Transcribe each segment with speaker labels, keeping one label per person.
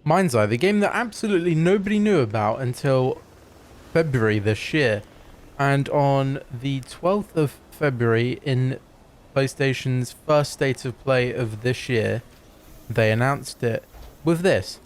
Speaker 1: Mindseye, the game that absolutely nobody knew about until February this year. And on the 12th of February, in PlayStation's first state of play of this year, they announced it with this.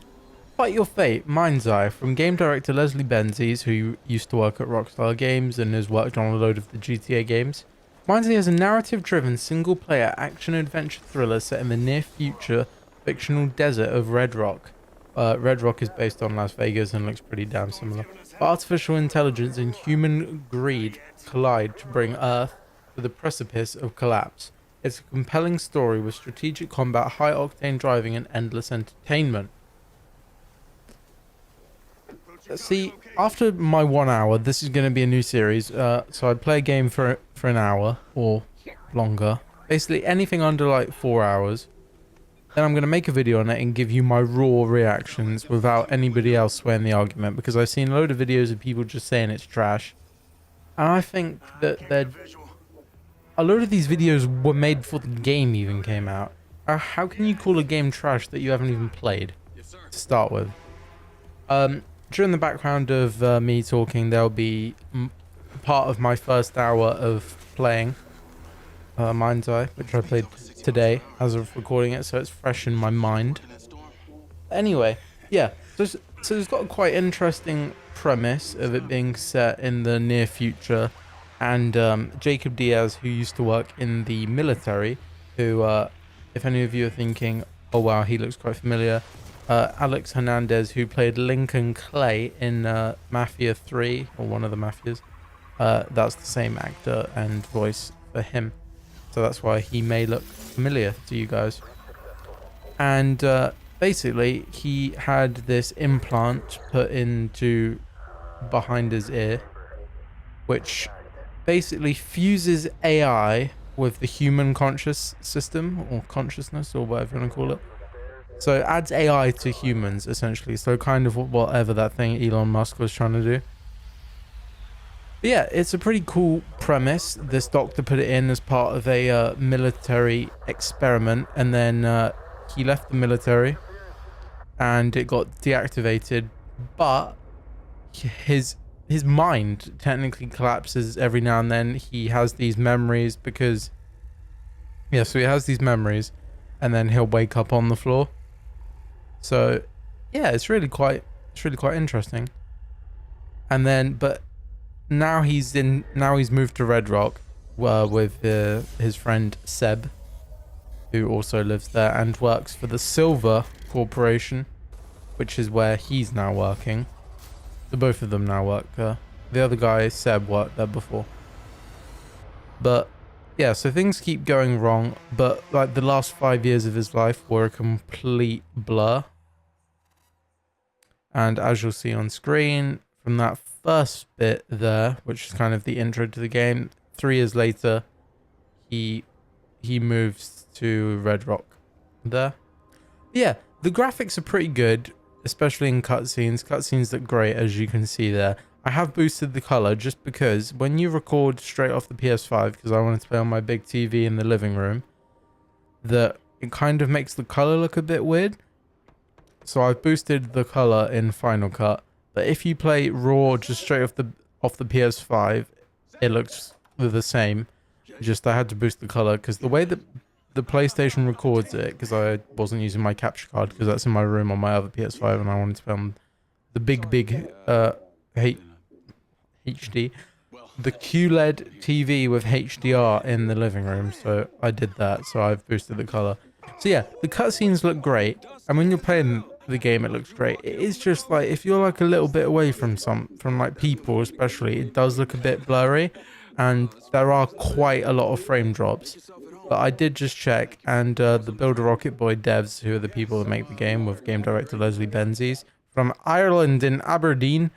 Speaker 1: Fight Your Fate, Mindseye, from game director Leslie Benzies, who used to work at Rockstar Games and has worked on a load of the GTA games. Mindseye is a narrative-driven, single-player action-adventure thriller set in the near-future fictional desert of Red Rock. Red Rock is based on Las Vegas and looks pretty damn similar. Artificial intelligence and human greed collide to bring Earth to the precipice of collapse. It's a compelling story with strategic combat, high-octane driving, and endless entertainment. See, after my 1 hour, this is going to be a new series. So I play a game for an hour or longer. Basically anything under like 4 hours. Then I'm going to make a video on it and give you my raw reactions without anybody else swaying the argument, because I've seen a load of videos of people just saying it's trash. And I think that a load of these videos were made before the game even came out. How can you call a game trash that you haven't even played to start with? During the background of me talking, there'll be part of my first hour of playing Mindseye, which I played today as of recording it, so it's fresh in my mind. Anyway, yeah, so it's got a quite interesting premise of it being set in the near future, and Jacob Diaz, who used to work in the military, who, if any of you are thinking, oh wow, he looks quite familiar, Alex Hernandez, who played Lincoln Clay in Mafia 3, or one of the Mafias, that's the same actor and voice for him. So that's why he may look familiar to you guys. And basically, he had this implant put into behind his ear, which basically fuses AI with the human conscious system, or consciousness, or whatever you want to call it. So it adds AI to humans, essentially. So kind of whatever that thing Elon Musk was trying to do. But yeah, it's a pretty cool premise. This doctor put it in as part of a military experiment, and then he left the military and it got deactivated, but his mind technically collapses every now and then. He has these memories because so he has these memories, and then he'll wake up on the floor. So yeah, it's really quite interesting. And then but now he's moved to Red Rock with his friend Seb, who also lives there and works for the Silver Corporation, which is where he's now working. So both of them now work there. The other guy, Seb, worked there before. But yeah, so things keep going wrong, but like the last 5 years of his life were a complete blur. And as you'll see on screen, from that first bit there, which is kind of the intro to the game, 3 years later, he moves to Red Rock there. Yeah, the graphics are pretty good, especially in cutscenes. Cutscenes look great, as you can see there. I have boosted the color just because when you record straight off the PS5, because I wanted to play on my big TV in the living room, that it kind of makes the color look a bit weird. So I've boosted the color in Final Cut. But if you play raw just straight off the PS5, it looks the same. Just I had to boost the color because the way that the PlayStation records it, because I wasn't using my capture card because that's in my room on my other PS5, and I wanted to play on the big HD, the QLED TV with HDR in the living room. So I did that. So I've boosted the color. So yeah, the cutscenes look great, and when you're playing the game, it looks great. It is just like if you're like a little bit away from like people, especially, it does look a bit blurry, and there are quite a lot of frame drops. But I did just check, and the Builder Rocket Boy devs, who are the people that make the game, with game director Leslie Benzies from Ireland in Aberdeen,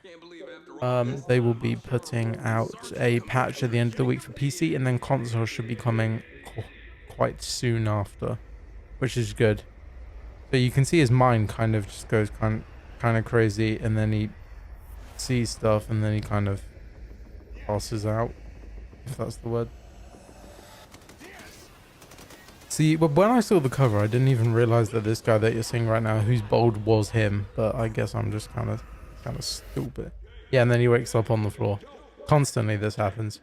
Speaker 1: they will be putting out a patch at the end of the week for PC, and then console should be coming quite soon after, which is good. So you can see his mind kind of just goes kind of crazy, and then he sees stuff, and then he kind of passes out, if that's the word. See, but when I saw the cover, I didn't even realize that this guy that you're seeing right now, who's bold, was him. But I guess I'm just kind of stupid. Yeah, and then he wakes up on the floor. Constantly this happens.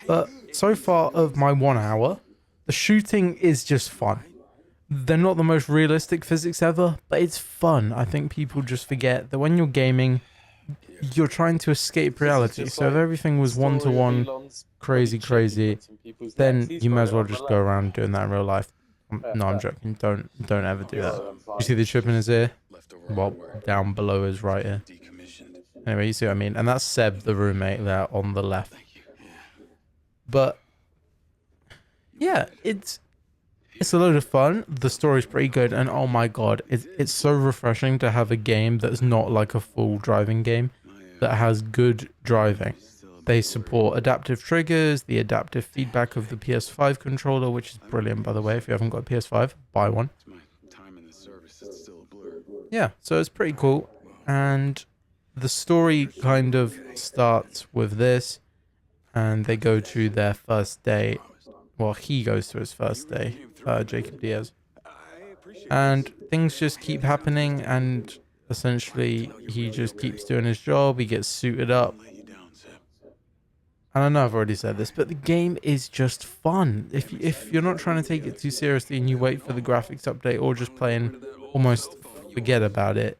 Speaker 1: But so far of my 1 hour, the shooting is just fun. They're not the most realistic physics ever, but it's fun. I think people just forget that when you're gaming, you're trying to escape reality. So if everything was one-to-one, crazy, then you might as well just go around doing that in real life. No, I'm joking. Don't ever do that. You see the chip in his ear? Well, down below his right ear. Anyway, you see what I mean? And that's Seb, the roommate, there on the left. But yeah, it's a load of fun. The story's pretty good, and oh my god, it's so refreshing to have a game that's not like a full driving game, that has good driving. They support adaptive triggers, the adaptive feedback of the PS5 controller, which is brilliant, by the way. If you haven't got a PS5, buy one. Yeah, so it's pretty cool. And the story kind of starts with this, and they go to their first day. Well, he goes to his first day, Jacob Diaz. And things just keep happening, and essentially he just keeps doing his job. He gets suited up. And I know I've already said this, but the game is just fun. If you're not trying to take it too seriously and you wait for the graphics update or just playing almost forget about it,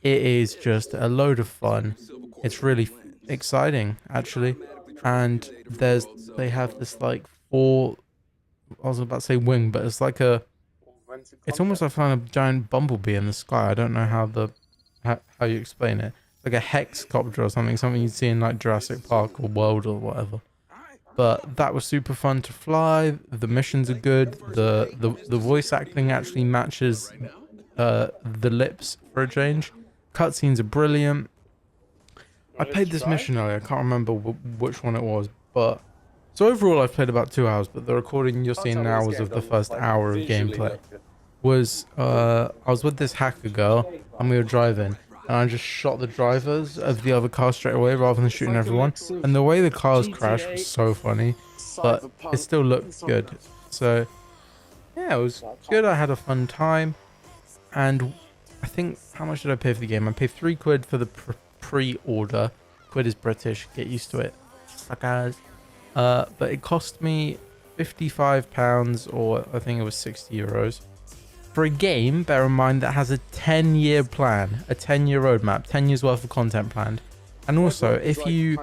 Speaker 1: it is just a load of fun. It's really exciting, actually. And they have this like I was about to say wing, but it's like it's almost like finding a giant bumblebee in the sky. I don't know how you explain it. Like a hexcopter or something you'd see in like Jurassic Park or World or whatever. But that was super fun to fly. The missions are good. The voice acting actually matches the lips for a change. Cutscenes are brilliant. I played this mission earlier. I can't remember which one it was, but so overall I've played about 2 hours. But the recording you're seeing now was of the first hour of gameplay. I was with this hacker girl and we were driving. And I just shot the drivers of the other car straight away rather than shooting everyone. And the way the cars crashed was so funny, but it still looked good. So yeah, it was good. I had a fun time. And I think, how much did I pay for the game? I paid £3 for the pre-order. Quid is British, get used to it. Suckers. But it cost me £55, or I think it was €60. For a game, bear in mind, that has a 10-year plan, a 10-year roadmap, 10 years worth of content planned. And also, if you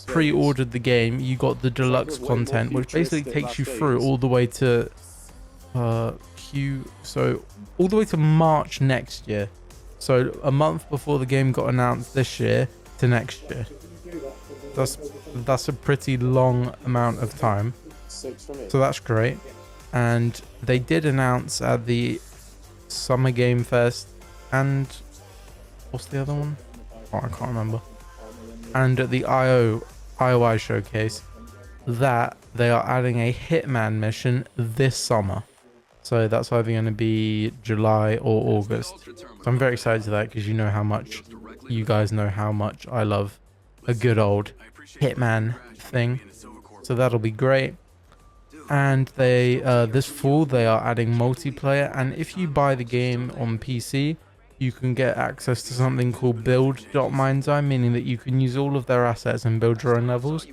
Speaker 1: pre-ordered the game, you got the deluxe content, which basically takes you through all the way to all the way to March next year. So a month before the game got announced this year to next year. That's a pretty long amount of time. So that's great. And they did announce at the Summer Game Fest and what's the other one? Oh, I can't remember. And at the IOI showcase that they are adding a Hitman mission this summer. So that's either going to be July or August. So I'm very excited to that because you guys know how much I love a good old Hitman thing. So that'll be great. And they this fall they are adding multiplayer, and if you buy the game on PC, you can get access to something called build.mindseye, meaning that you can use all of their assets and build your own levels,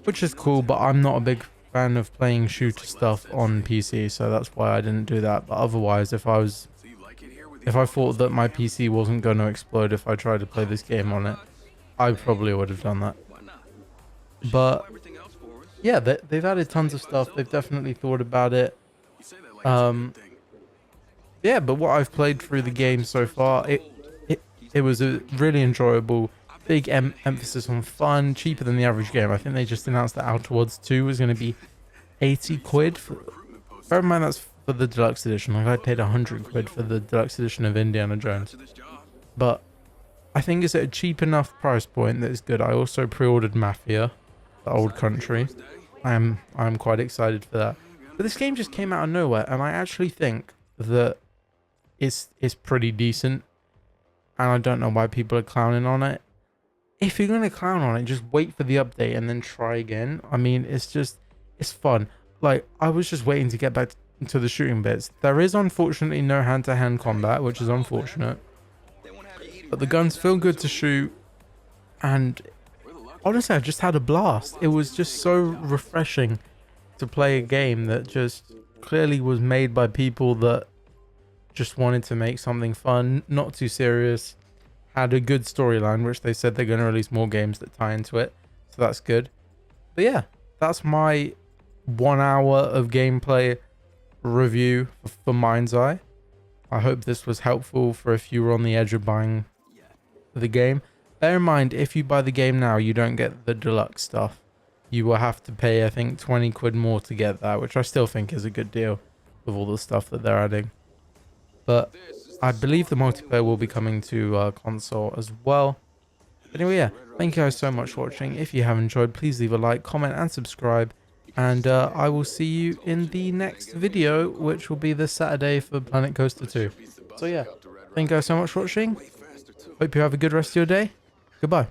Speaker 1: which is cool. But I'm not a big fan of playing shooter stuff on PC, so that's why I didn't do that. But otherwise, if I thought that my PC wasn't going to explode if I tried to play this game on it, I probably would have done that. But yeah, they've added tons of stuff. They've definitely thought about it. Yeah, but what I've played through the game so far, it was a really enjoyable, big emphasis on fun, cheaper than the average game. I think they just announced that Outer Worlds 2 was going to be £80. Bear in mind that's for the deluxe edition. Like, I paid £100 for the deluxe edition of Indiana Jones. But I think it's at a cheap enough price point that it's good. I also pre-ordered Mafia, the old country. I'm quite excited for that. But this game just came out of nowhere, and I actually think that it's pretty decent. And I don't know why people are clowning on it. If you're gonna clown on it, just wait for the update and then try again. I mean, it's fun. Like, I was just waiting to get back to the shooting bits. There is unfortunately no hand-to-hand combat, which is unfortunate. But the guns feel good to shoot, and honestly, I just had a blast. It was just so refreshing to play a game that just clearly was made by people that just wanted to make something fun, not too serious, had a good storyline, which they said they're going to release more games that tie into it, so that's good. But yeah, that's my 1 hour of gameplay review for Mindseye. I hope this was helpful for if you were on the edge of buying the game. Bear in mind, if you buy the game now, you don't get the deluxe stuff. You will have to pay, I think, 20 quid more to get that, which I still think is a good deal with all the stuff that they're adding. But I believe the multiplayer will be coming to console as well. Anyway, yeah, thank you guys so much for watching. If you have enjoyed, please leave a like, comment, and subscribe. And I will see you in the next video, which will be this Saturday for Planet Coaster 2. So yeah, thank you guys so much for watching. Hope you have a good rest of your day. Goodbye.